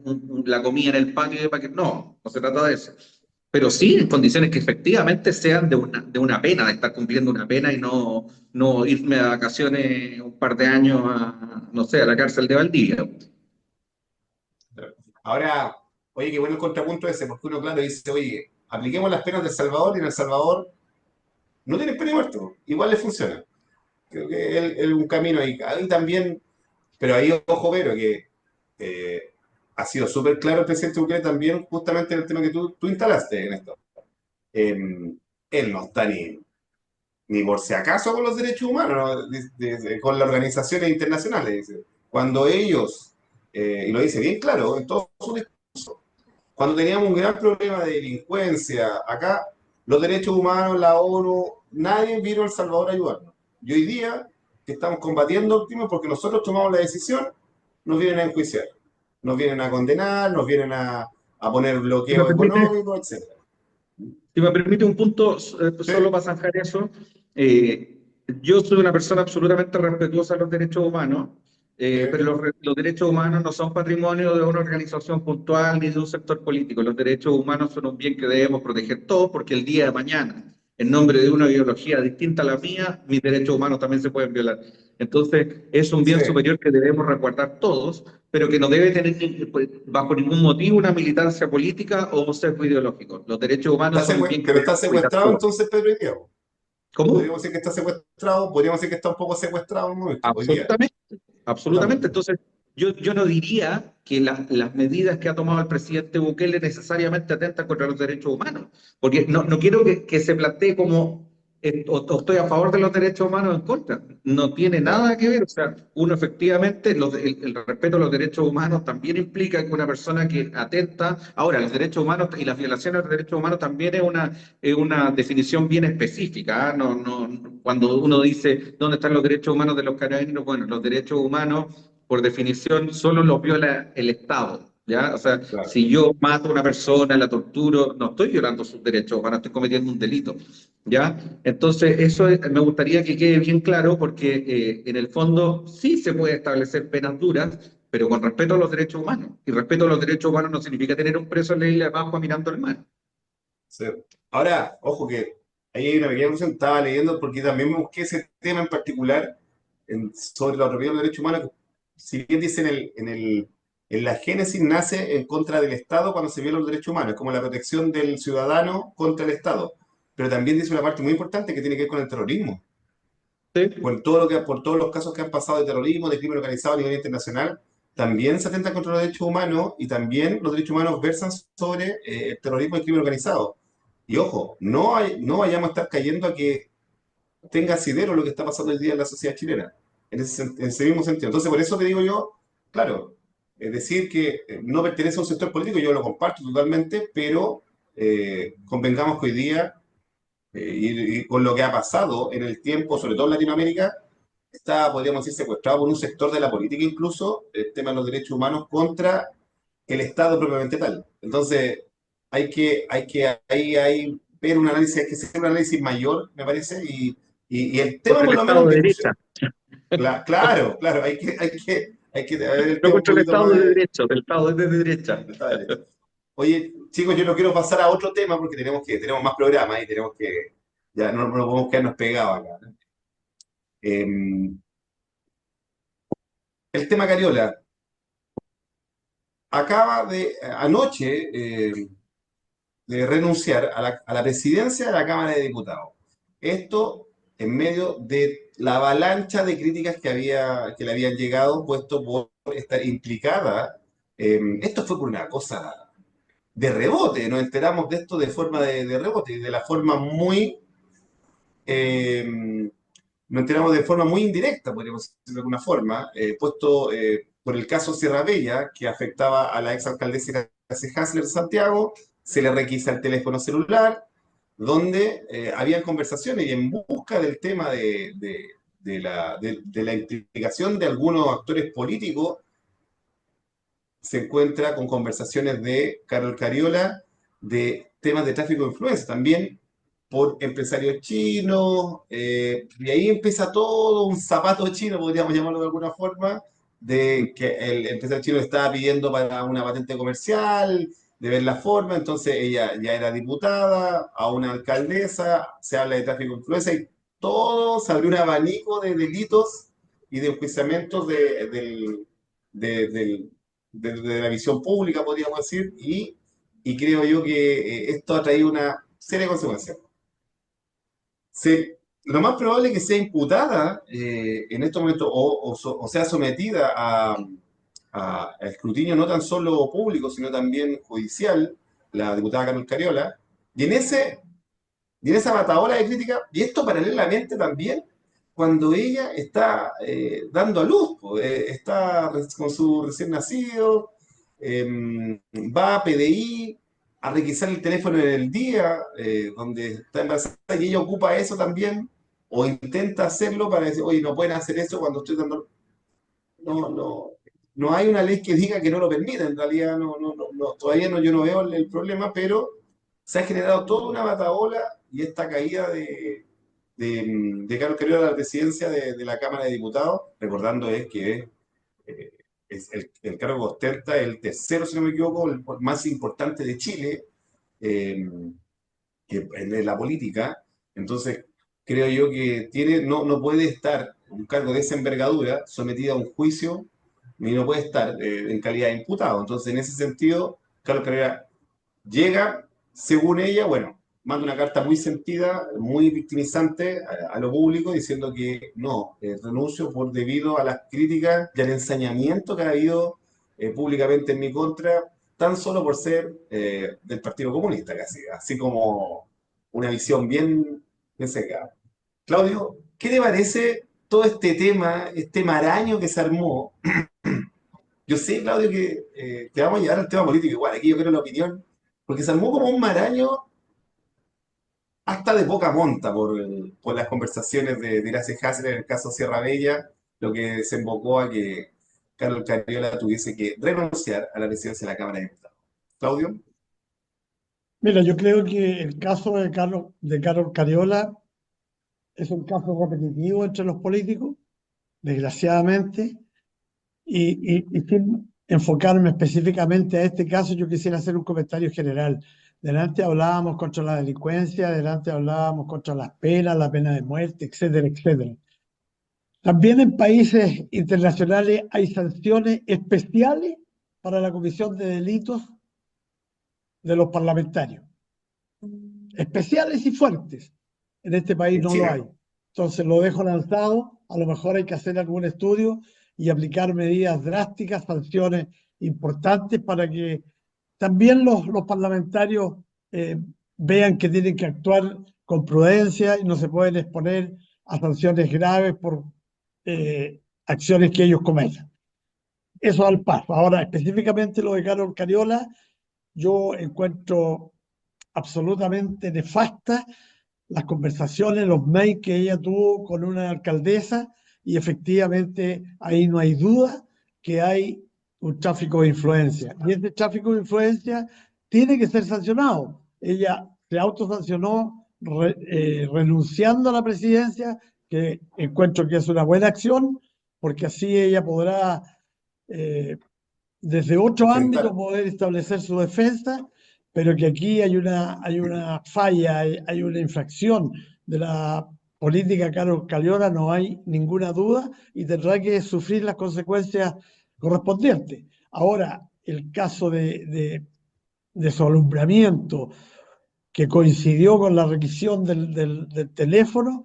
la comida en el patio para que no, no se trata de eso. Pero sí en condiciones que efectivamente sean de una pena, de estar cumpliendo una pena y no irme a vacaciones un par de años a, no sé, a la cárcel de Valdivia. Ahora, oye, qué bueno el contrapunto ese, porque uno, claro, dice, oye, apliquemos las penas del Salvador y en El Salvador no tienen pena de muerte, igual le funciona. Creo que es un camino ahí. Ahí también, pero ahí, ojo, pero que ha sido súper claro el presidente Bukele también, justamente en el tema que tú instalaste en esto. Eh, Él no está ni por si acaso con los derechos humanos, ¿no? Con las organizaciones internacionales. Dice. cuando ellos, y lo dice bien claro en todo su discurso, cuando teníamos un gran problema de delincuencia, acá los derechos humanos, la ONU, nadie vino a El Salvador a ayudarnos. Y hoy día, que estamos combatiendo el crimen porque nosotros tomamos la decisión, nos vienen a enjuiciar, nos vienen a condenar, nos vienen a poner Si me bloqueo permite, económico, etcétera. Si me permite un punto Sí, solo para zanjar eso, yo soy una persona absolutamente respetuosa de los derechos humanos, sí, pero los derechos humanos no son patrimonio de una organización puntual ni de un sector político. Los derechos humanos son un bien que debemos proteger todos porque el día de mañana, en nombre de una ideología distinta a la mía, mis derechos humanos también se pueden violar. Entonces, es un sí. bien superior que debemos resguardar todos, pero que no debe tener pues, bajo ningún motivo una militancia política o un sesgo ideológico. Los derechos humanos son un bien que Pero está debemos cuidar secuestrado todos. entonces Pedro Diego. ¿Cómo? Podríamos decir que está secuestrado, podríamos decir que está un poco secuestrado en un momento, hoy día, Absolutamente, absolutamente. totalmente. Entonces, yo no diría que las medidas que ha tomado el presidente Bukele necesariamente atentan contra los derechos humanos, porque no quiero que se plantee como o estoy a favor de los derechos humanos o en contra. No tiene Claro, nada que ver. O sea, uno efectivamente, el respeto a los derechos humanos también implica que una persona que atenta, ahora, los derechos humanos y las violaciones de los derechos humanos también es una definición bien específica. ¿Ah? Cuando uno dice dónde están los derechos humanos de los carabineros, bueno, los derechos humanos, por definición, solo los viola el Estado. ¿Ya? O sea, claro. si yo mato a una persona, la torturo, no estoy violando sus derechos humanos, estoy cometiendo un delito. ¿Ya? Entonces, me gustaría que quede bien claro porque en el fondo sí se puede establecer penas duras, pero con respeto a los derechos humanos. Y respeto a los derechos humanos no significa tener un preso en la isla de Pascua mirando el mar. Sí. Ahora, ojo que ahí hay una pequeña cuestión, estaba leyendo porque también me busqué ese tema en particular sobre la propiedad de los derechos humanos, que si bien dice en la génesis nace en contra del Estado cuando se violan los derechos humanos, como la protección del ciudadano contra el Estado, pero también dice una parte muy importante que tiene que ver con el terrorismo, ¿Sí? por todos los casos que han pasado de terrorismo, de crimen organizado a nivel internacional, también se atenta contra los derechos humanos y también los derechos humanos versan sobre el terrorismo y el crimen organizado. Y ojo, no vayamos a estar cayendo a que tenga asidero lo que está pasando hoy día en la sociedad chilena, en ese mismo sentido. Entonces, por eso te digo yo, claro, es decir que no pertenece a un sector político, yo lo comparto totalmente, pero convengamos que hoy día, y con lo que ha pasado en el tiempo, sobre todo en Latinoamérica, está, podríamos decir, secuestrado por un sector de la política incluso, el tema de los derechos humanos contra el Estado propiamente tal. Entonces, hay ver un análisis, hay que hacer un análisis mayor, me parece, y el tema Contra por el lo menos Estado en de discusión. derecha, Claro, claro, hay que ver el no tema un contra el poquito Estado más de derecho, del Estado de derecha. de Estado de Derecho. Oye, chicos, yo no quiero pasar a otro tema porque tenemos más programas y tenemos que, ya no podemos quedarnos pegados acá. El tema Cariola, anoche, de renunciar a la presidencia de la Cámara de Diputados. Esto en medio de la avalancha de críticas que le habían llegado, puesto por estar implicada. Esto fue por una cosa de rebote, nos enteramos de esto de forma de rebote, y de la forma muy, nos enteramos de forma muy indirecta, podríamos decirlo de alguna forma, puesto por el caso Sierra Bella, que afectaba a la exalcaldesa Hasler Santiago, se le requisa el teléfono celular, donde habían conversaciones y en busca del tema de la implicación de algunos actores políticos, se encuentra con conversaciones de Carol Cariola de temas de tráfico de influencia, también por empresarios chinos, y ahí empieza todo un zapato chino, podríamos llamarlo de alguna forma, de que el empresario chino estaba pidiendo para una patente comercial, de ver la forma, entonces ella ya era diputada, a una alcaldesa, se habla de tráfico de influencia y todo se abrió un abanico de delitos y de enjuiciamientos del, de la visión pública, podríamos decir, y creo yo que esto ha traído una serie de consecuencias. Lo más probable es que sea imputada en estos momentos o sea sometida a escrutinio no tan solo público, sino también judicial, la diputada Carol Cariola, y en esa matadora de crítica, y esto paralelamente también cuando ella está dando a luz, po, está con su recién nacido, va a PDI a requisar el teléfono en el día donde está embarazada y ella ocupa eso también o intenta hacerlo para decir, oye, no pueden hacer eso cuando estoy dando... No, no, no hay una ley que diga que no lo permita, en realidad todavía no, yo no veo el problema, pero se ha generado toda una batahola y esta caída de Carlos Cariola a la presidencia de la Cámara de Diputados, recordando es que eh, es el cargo que ostenta el tercero, si no me equivoco, el más importante de Chile, eh, que en la política. Entonces, creo yo que no puede estar un cargo de esa envergadura sometido a un juicio y no puede estar en calidad de imputado. Entonces, en ese sentido, Carlos Carrera llega, según ella, bueno, manda una carta muy sentida, muy victimizante a lo público, diciendo que no, renuncio por debido a las críticas y al ensañamiento que ha habido públicamente en mi contra, tan solo por ser del Partido Comunista, casi, así como una visión bien seca. Claudio, ¿qué te parece todo este tema, este maraño que se armó? Yo sé, Claudio, que te vamos a llevar al tema político igual, aquí yo quiero la opinión, porque se armó como un maraño hasta de poca monta por las conversaciones de Gracie Hasler en el caso Sierra Bella, lo que desembocó a que Carlos Cariola tuviese que renunciar a la presidencia de la Cámara de Diputados. Claudio, Mira, yo creo que el caso de Carlos Cariola es un caso repetitivo entre los políticos, desgraciadamente, y sin enfocarme específicamente a este caso, yo quisiera hacer un comentario general. Delante hablábamos contra la delincuencia, delante hablábamos contra las penas, la pena de muerte, etcétera, etcétera. También en países internacionales hay sanciones especiales para la comisión de delitos de los parlamentarios, especiales y fuertes. En este país en no lo Chile, hay. ¿no? Entonces lo dejo lanzado, a lo mejor hay que hacer algún estudio y aplicar medidas drásticas, sanciones importantes para que también los parlamentarios eh, vean que tienen que actuar con prudencia y no se pueden exponer a sanciones graves por acciones que ellos cometan. Eso al paso. Ahora, específicamente lo de Carlos Cariola, yo encuentro absolutamente nefasta las conversaciones, los mails que ella tuvo con una alcaldesa y efectivamente ahí no hay duda que hay un tráfico de influencia. Y este tráfico de influencia tiene que ser sancionado. Ella se autosancionó renunciando a la presidencia, que encuentro que es una buena acción, porque así ella podrá eh, desde otro ámbito Enfrentar. poder establecer su defensa, pero que aquí hay una falla, hay una infracción de la política Carlos Cariola, no hay ninguna duda, y tendrá que sufrir las consecuencias correspondientes. Ahora, el caso de su alumbramiento, que coincidió con la requisición del teléfono,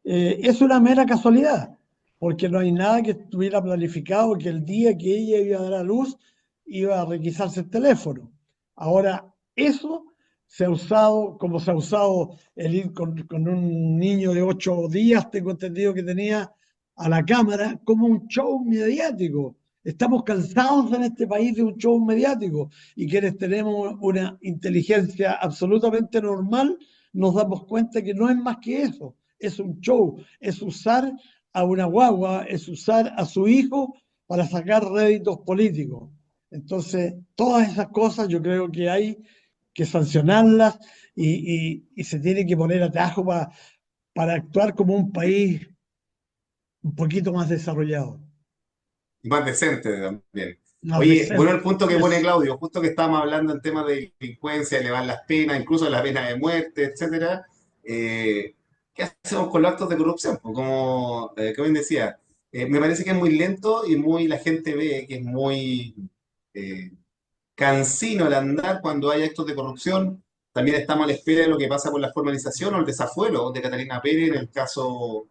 es una mera casualidad, porque no hay nada que estuviera planificado que el día que ella iba a dar a luz iba a requisarse el teléfono. Ahora, eso se ha usado, como se ha usado el ir con un niño de 8 días, tengo entendido que tenía a la cámara, como un show mediático. Estamos cansados en este país de un show mediático y quienes tenemos una inteligencia absolutamente normal nos damos cuenta que no es más que eso, es un show, es usar a una guagua, es usar a su hijo para sacar réditos políticos. Entonces, todas esas cosas yo creo que hay que sancionarlas y se tiene que poner atajo para actuar como un país un poquito más desarrollado, Y más decente también. más Oye, bueno, decente. el punto que pone Es, Claudio, justo que estábamos hablando en temas de delincuencia, elevar las penas, incluso la pena de muerte, etcétera. ¿Qué hacemos con los actos de corrupción? Pues como bien decía, me parece que es muy lento y la gente ve que es muy eh, cansino el andar cuando hay actos de corrupción. También estamos a la espera de lo que pasa con la formalización o el desafuero de Catalina Pérez en el caso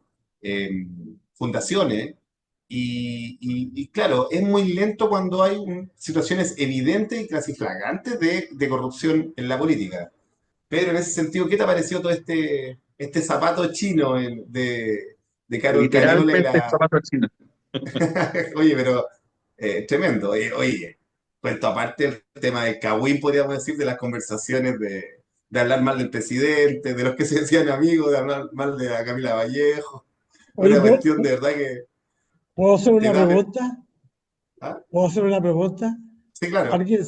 Fundaciones. Y claro, es muy lento cuando hay situaciones evidentes y casi flagrantes de corrupción en la política. Pero en ese sentido, ¿qué te ha parecido todo este zapato chino de Carol Cariola y Literalmente la... zapato chino. Oye, pero tremendo. Oye, cuento aparte el tema del Cagüín, podríamos decir, de las conversaciones de hablar mal del presidente, de los que se decían amigos, de hablar mal de la Camila Vallejo. Oye, Una cuestión de verdad que ¿puedo hacer te una da... pregunta? ¿Ah? ¿Puedo hacer una pregunta? Sí, claro. Alguien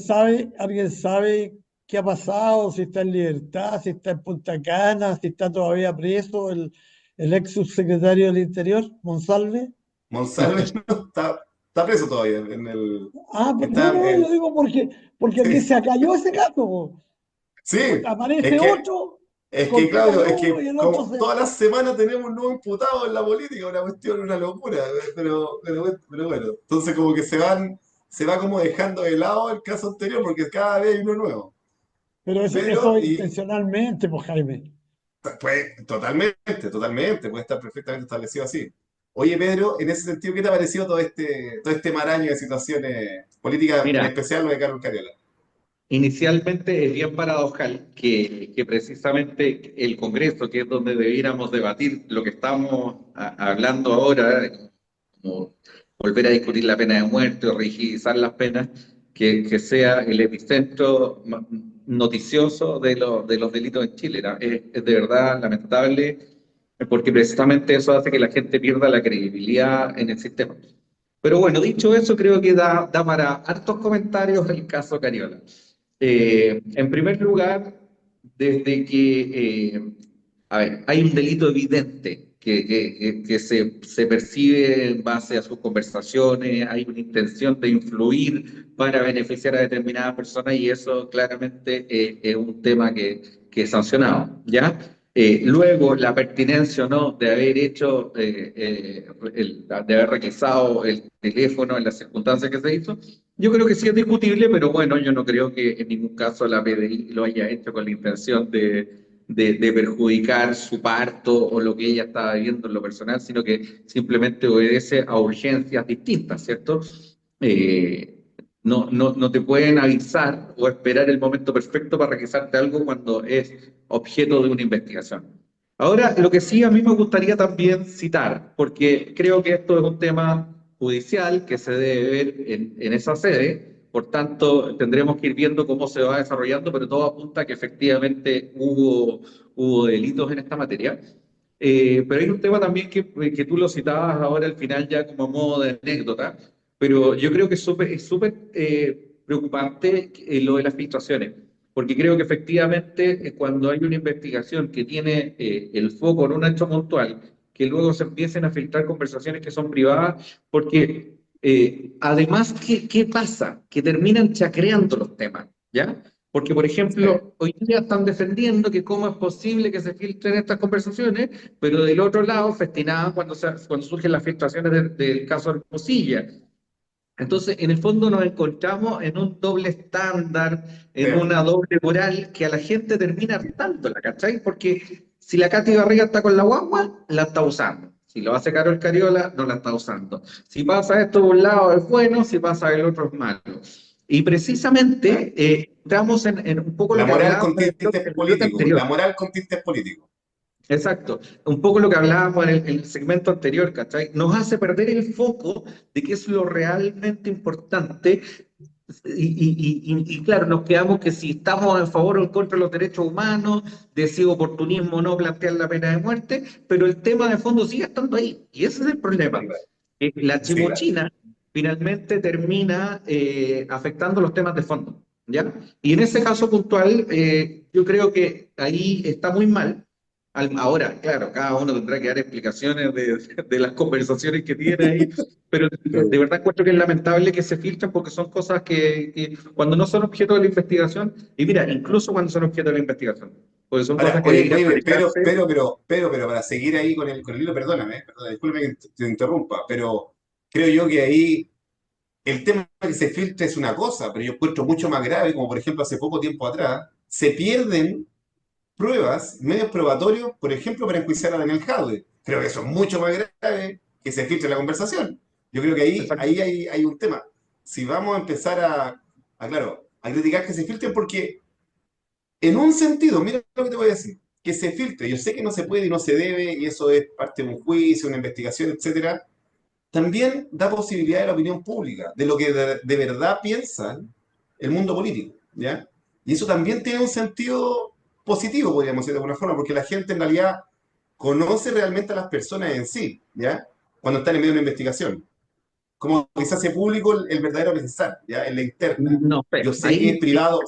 sabe qué ha pasado? Si está en libertad, si está en Punta Cana, si está todavía preso el ex subsecretario del Interior, Monsalve. Monsalve no, está preso todavía. Ah, no, Está, no, yo digo porque aquí sí, se acalló ese caso, po. sí, es Aparece que otro, Es que, continúa Claudio, es uno que y el otro como se... todas las semanas tenemos un nuevo imputado en la política, una cuestión, una locura, pero bueno, entonces como que se va como dejando de lado el caso anterior porque cada vez hay uno nuevo. Pero eso Pero, y intencionalmente, pues Jaime. pues totalmente, puede estar perfectamente establecido así. Oye, Pedro, en ese sentido, ¿qué te ha parecido todo este maraño de situaciones políticas, en Mira, especial lo de Carlos Cariola? inicialmente es bien paradojal que precisamente el Congreso, que es donde debiéramos debatir lo que estamos hablando ahora, como volver a discutir la pena de muerte o rigidizar las penas, que sea el epicentro noticioso de los delitos en Chile, ¿no? Es de verdad lamentable porque precisamente eso hace que la gente pierda la credibilidad en el sistema. Pero bueno, dicho eso, creo que da para hartos comentarios el caso Cariola. En primer lugar, desde que, a ver, hay un delito evidente que se percibe en base a sus conversaciones, hay una intención de influir para beneficiar a determinadas personas y eso claramente es un tema que es sancionado, ¿ya? Luego, la pertinencia o no de haber hecho, de haber requisado el teléfono en las circunstancias que se hizo, yo creo que sí es discutible, pero bueno, yo no creo que en ningún caso la PDI lo haya hecho con la intención de perjudicar su parto o lo que ella estaba viviendo en lo personal, sino que simplemente obedece a urgencias distintas, ¿cierto? No te pueden avisar o esperar el momento perfecto para requisarte algo cuando es objeto de una investigación. Ahora, lo que sí a mí me gustaría también citar, porque creo que esto es un tema judicial que se debe ver en esa sede, por tanto tendremos que ir viendo cómo se va desarrollando, pero todo apunta a que efectivamente hubo delitos en esta materia. Pero hay un tema también que tú lo citabas ahora al final ya como modo de anécdota, pero yo creo que es súper preocupante lo de las filtraciones, porque creo que efectivamente cuando hay una investigación que tiene el foco en un hecho puntual, que luego se empiecen a filtrar conversaciones que son privadas, porque además, ¿qué pasa? Que terminan chacreando los temas, ¿ya? Porque, por Sí. ejemplo, hoy día están defendiendo que cómo es posible que se filtren estas conversaciones, pero del otro lado festinaban cuando surgen las filtraciones del caso Hermosilla. Entonces, en el fondo nos encontramos en un doble estándar, Sí. en una doble moral que a la gente termina hartándola, ¿cachai? Porque si la Katy Barriga está con la guagua, la está usando. Si lo hace Carol Cariola, no la está usando. Si pasa esto de un lado es bueno, si pasa del otro es malo. Y precisamente estamos en un poco lo La que moral hablábamos con tintes en el bloque políticos, anterior. la moral con tintes políticos. Exacto. Un poco lo que hablábamos en el segmento anterior, ¿cachai? Nos hace perder el foco de qué es lo realmente importante y claro, nos quedamos que si estamos en favor o en contra de los derechos humanos, de si oportunismo o no plantear la pena de muerte, pero el tema de fondo sigue estando ahí. Y ese es el Sí, problema. claro. La Sí, claro. chimochina finalmente termina afectando los temas de fondo, ¿ya? Y en ese caso puntual, yo creo que ahí está muy mal. Ahora, claro, cada uno tendrá que dar explicaciones de las conversaciones que tiene ahí, pero de verdad encuentro que es lamentable que se filtren porque son cosas que cuando no son objeto de la investigación, y mira, incluso cuando son objeto de la investigación, porque son Ahora, cosas que oye, deberían manejarse. pero para seguir ahí con el hilo, perdóname, disculpe que te interrumpa, pero creo yo que ahí el tema que se filtra es una cosa, pero yo encuentro mucho más grave, como por ejemplo hace poco tiempo atrás, se pierden pruebas, medios probatorios, por ejemplo, para enjuiciar a Daniel Jadwe. Creo que eso es mucho más grave que se filtre la conversación. Yo creo que ahí hay un tema. Si vamos a empezar claro, a criticar que se filtren porque en un sentido, mira lo que te voy a decir. que se filtre. Yo sé que no se puede y no se debe, y eso es parte de un juicio, una investigación, etcétera. También da posibilidad de la opinión pública, de lo que de verdad piensan el mundo político, ¿ya? Y eso también tiene un sentido positivo, podríamos decir de alguna forma, porque la gente en realidad conoce realmente a las personas en sí, ¿ya? Cuando están en medio de una investigación. Como que se hace público el verdadero pensar, ¿ya? En la interna. No Yo sé, ahí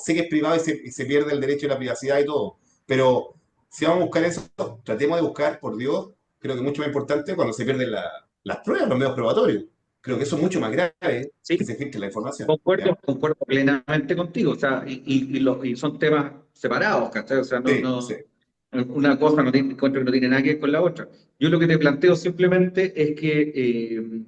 sé que es privado y se pierde el derecho a la privacidad y todo, pero si vamos a buscar eso, tratemos de buscar, por Dios, creo que mucho más importante cuando se pierden las pruebas, los medios probatorios. Creo que eso es mucho más grave que sí, se filtre la información, concuerdo, ¿ya? concuerdo plenamente contigo, o sea, y son temas separados, ¿cachai? O sea, Sí, sí. una cosa no tiene, encuentro que no tiene nada que ver con la otra. Yo lo que te planteo simplemente es que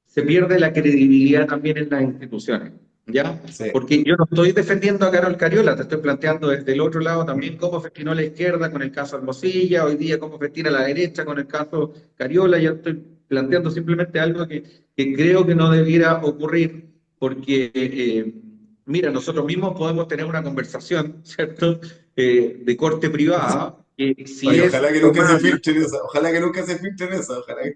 se pierde la credibilidad también en las instituciones, ¿ya? Sí. Porque yo no estoy defendiendo a Carol Cariola, te estoy planteando desde el otro lado también cómo festinó la izquierda con el caso Hermosilla, hoy día cómo festina la derecha con el caso Cariola, yo estoy planteando simplemente algo que creo que no debiera ocurrir, porque, mira, nosotros mismos podemos tener una conversación, ¿cierto?, de corte privada, que si Oye, es ojalá que nunca se tomada filtren esa, ojalá que nunca se filtren esa, ojalá que...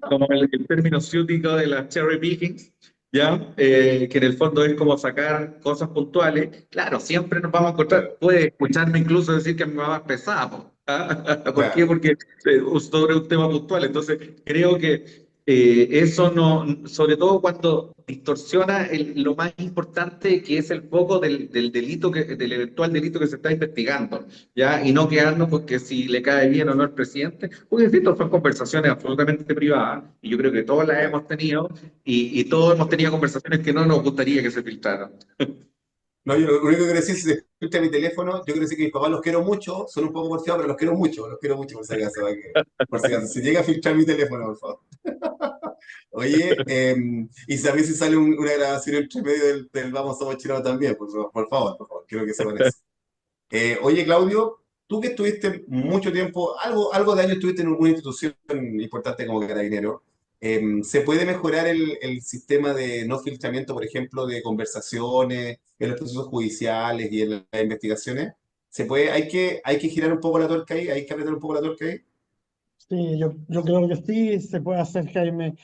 como el término ciútico de las cherry pickings, ¿ya? Que en el fondo es como sacar cosas puntuales. Claro, siempre nos vamos a encontrar, Claro, puede escucharme incluso decir que mi mamá es pesada, po, ¿ah? ¿Por qué? claro. Porque sobre un tema puntual. Entonces, creo que eso no, sobre todo cuando distorsiona lo más importante que es el foco del delito, del eventual delito que se está investigando. ¿Ya? Y no quedarnos porque si le cae bien o no al presidente, porque insisto, son conversaciones absolutamente privadas, y yo creo que todas las hemos tenido, y todos hemos tenido conversaciones que no nos gustaría que se filtraran. No, yo lo único que quiero decir, si se escucha mi teléfono, yo quiero decir que mis papás los quiero mucho, son un poco porfiados, pero los quiero mucho por si acaso, por si acaso, si llega a filtrar mi teléfono, por favor. Oye, y si a mí si sale una grabación entre medio del Vamos Somos Chinos también, por favor, quiero que sepan eso. Oye, Claudio, tú que estuviste mucho tiempo, algo de años estuviste en una institución importante como Carabinero, ¿se puede mejorar el sistema de no filtramiento, por ejemplo, de conversaciones en los procesos judiciales y en las investigaciones? ¿Se puede, hay que girar un poco la tuerca ahí? ¿Hay que apretar un poco la tuerca ahí? Sí, yo creo que sí se puede hacer, Jaime.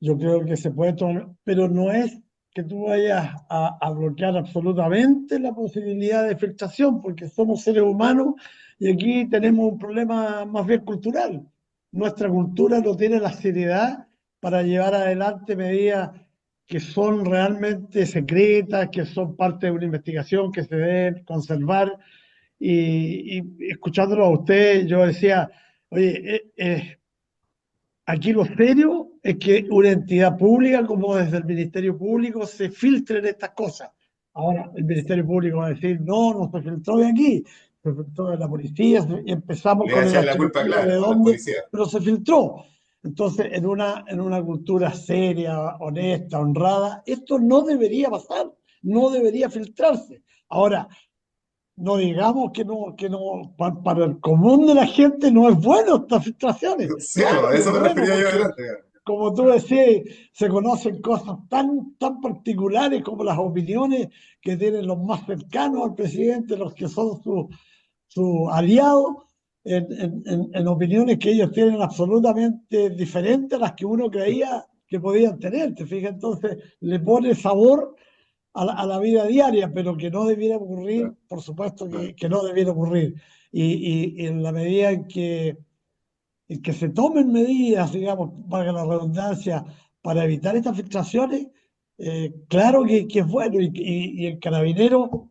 Yo creo que se puede tomar, pero no es que tú vayas a bloquear absolutamente la posibilidad de filtración, porque somos seres humanos y aquí tenemos un problema más bien cultural. Nuestra cultura no tiene la seriedad para llevar adelante medidas que son realmente secretas, que son parte de una investigación que se deben conservar. Y escuchándolo a usted, yo decía, oye, aquí lo serio es que una entidad pública, como desde el Ministerio Público, se filtren estas cosas. Ahora, el Ministerio Público va a decir, no, no se filtró de aquí, se filtró de la policía, y empezamos Le va a con el echar la culpa, archivo de claro, a la dónde, policía. pero se filtró. Entonces, en una cultura seria, honesta, honrada, esto no debería pasar, no debería filtrarse. Ahora, no digamos que no, para el común de la gente no es bueno estas filtraciones. Sí, pues, Claro a que eso es me bueno refería yo porque, adelante. como tú decías, se conocen cosas tan particulares como las opiniones que tienen los más cercanos al presidente, los que son sus aliados, en opiniones que ellos tienen absolutamente diferentes a las que uno creía que podían tener. ¿Te fijas? Entonces le pone sabor a la vida diaria, pero que no debiera ocurrir, Claro, por supuesto claro. que no debiera ocurrir. Y en la medida en que se tomen medidas, digamos, valga la redundancia, para evitar estas filtraciones, claro que es bueno. Y el carabinero,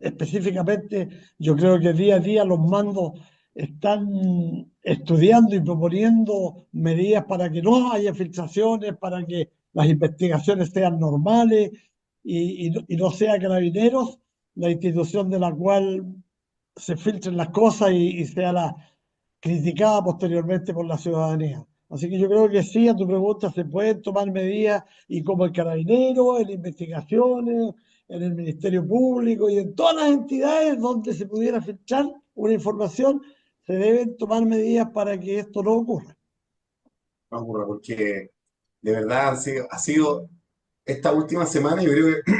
específicamente, yo creo que día a día los mandos están estudiando y proponiendo medidas para que no haya filtraciones, para que las investigaciones sean normales y no sea Carabineros la institución de la cual se filtren las cosas y sea la criticada posteriormente por la ciudadanía. Así que yo creo que sí, a tu pregunta se pueden tomar medidas y como el Carabinero, en investigaciones, en el Ministerio Público y en todas las entidades donde se pudiera filtrar una información, se deben tomar medidas para que esto no ocurra. No ocurra, porque de verdad ha sido esta última semana, yo creo que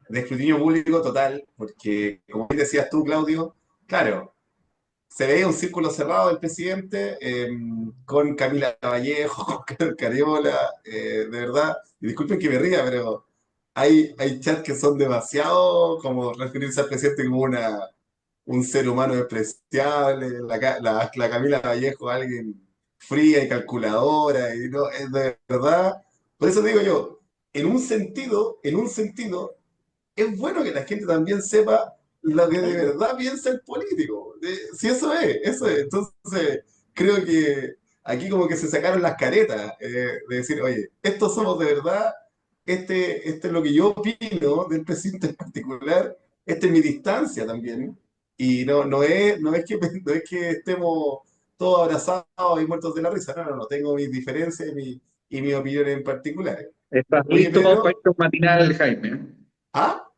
de escrutinio público total, porque como bien decías tú, Claudio, claro, se veía un círculo cerrado del presidente con Camila Vallejo, con Carol Cariola, de verdad, y disculpen que me ría, pero hay chats que son demasiado como referirse al presidente como un ser humano despreciable, la Camila Vallejo, alguien fría y calculadora, y no, es de verdad, por eso digo yo, en un sentido, es bueno que la gente también sepa lo que de verdad piensa el político. Si eso es. Entonces, creo que aquí como que se sacaron las caretas de decir, oye, estos somos de verdad, este es lo que yo opino del presidente en particular, esta es mi distancia también. Y no es que estemos todos abrazados y muertos de la risa, no, tengo mis diferencias y mis opiniones en particular. ¿Estás Oye, listo para Pedro, irte a un matinal, Jaime? ¿ah?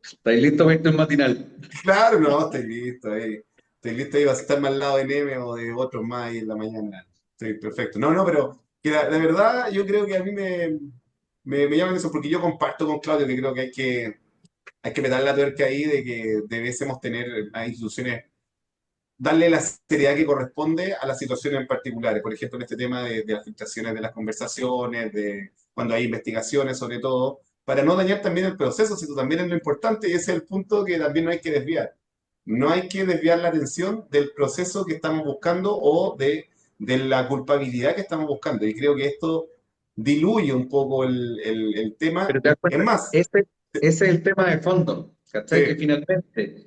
¿Estás listo para irte a un matinal? Claro, no, estoy listo ahí. Estoy listo ahí, vas a estar más al lado de Neme o de otros más ahí en la mañana. Estoy perfecto. No, pero que la verdad yo creo que a mí me llama eso porque yo comparto con Claudio que creo que hay que meter la tuerca ahí de que debiésemos tener a instituciones, darle la seriedad que corresponde a las situaciones en particulares. Por ejemplo, en este tema de las filtraciones de las conversaciones, de cuando hay investigaciones sobre todo, para no dañar también el proceso, sino también es lo importante y ese es el punto que también no hay que desviar. No hay que desviar la atención del proceso que estamos buscando o de la culpabilidad que estamos buscando. Y creo que esto diluye un poco el tema. Pero te das Es cuenta, más, ese es el tema de fondo, ¿cachai? Que sí, finalmente,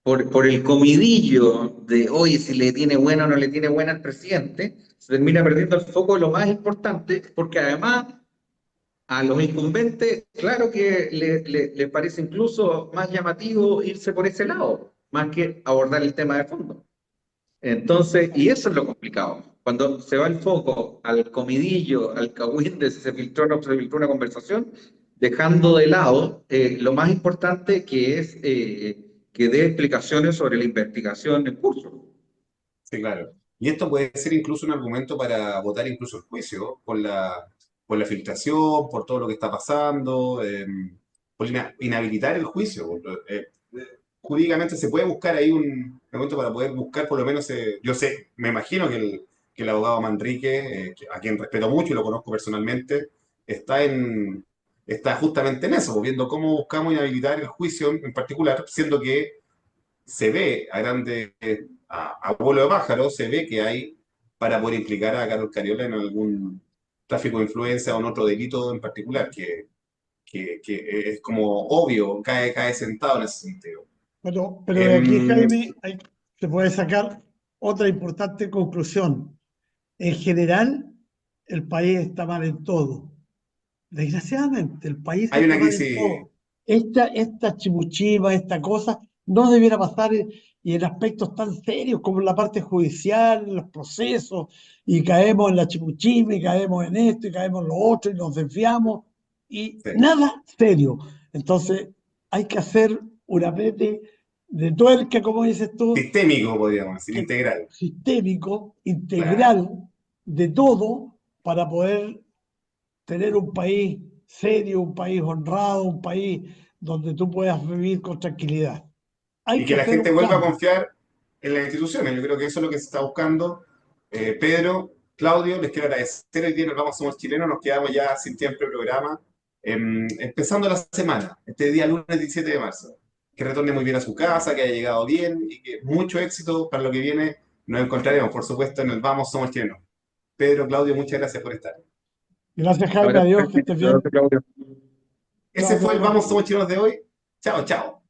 por el comidillo de hoy, si le tiene buena o no le tiene buena al presidente, se termina perdiendo el foco de lo más importante, porque además a los incumbentes, claro que le parece incluso más llamativo irse por ese lado, más que abordar el tema de fondo. Entonces, y eso es lo complicado. Cuando se va el foco al comidillo, al cagüín de si se filtró o no se filtró una conversación, dejando de lado lo más importante que es que dé explicaciones sobre la investigación en curso. sí, claro. Y esto puede ser incluso un argumento para votar incluso el juicio, por la filtración, por todo lo que está pasando, por inhabilitar el juicio. Jurídicamente se puede buscar ahí un argumento para poder buscar por lo menos, yo sé, me imagino que el abogado Manrique, a quien respeto mucho y lo conozco personalmente, está está justamente en eso, viendo cómo buscamos inhabilitar el juicio en particular, siendo que se ve a grande, a vuelo de pájaro, se ve que hay para poder implicar a Carlos Cariola en algún tráfico de influencia o en otro delito en particular, que es como obvio, cae sentado en ese sentido. Pero de aquí, Em, Jaime, se puede sacar otra importante conclusión. En general, el país está mal en todo. Desgraciadamente, el país hay está una mal en crisis, todo. Esta chimuchiva, esta cosa, no debiera pasar y en aspectos tan serios como en la parte judicial, en los procesos, y caemos en la chimuchiva, y caemos en esto, y caemos en lo otro, y nos desviamos, y sí, nada serio. Entonces, hay que hacer un apriete de tuerca, como dices tú, sistémico, podríamos decir, que, integral. sistémico, Claro. integral, de todo, para poder tener un país serio, un país honrado, un país donde tú puedas vivir con tranquilidad. Hay Y que que la hacer gente un vuelva a cambio. confiar en las instituciones. Yo creo que eso es lo que se está buscando. Pedro, Claudio, les quiero agradecer. Hoy día nos vamos, somos chilenos, nos quedamos ya sin tiempo de programa. Empezando la semana, este día lunes 17 de marzo. Que retorne muy bien a su casa, que haya llegado bien y que mucho éxito para lo que viene. Nos encontraremos, por supuesto, en el Vamos, somos chilenos. Pedro, Claudio, muchas gracias por estar. Gracias, Jaime. Abrazo, Adiós, que estés bien. Claudio. Ese Chao, fue chao, el Vamos, chao. somos chilenos de hoy. Chao, chao.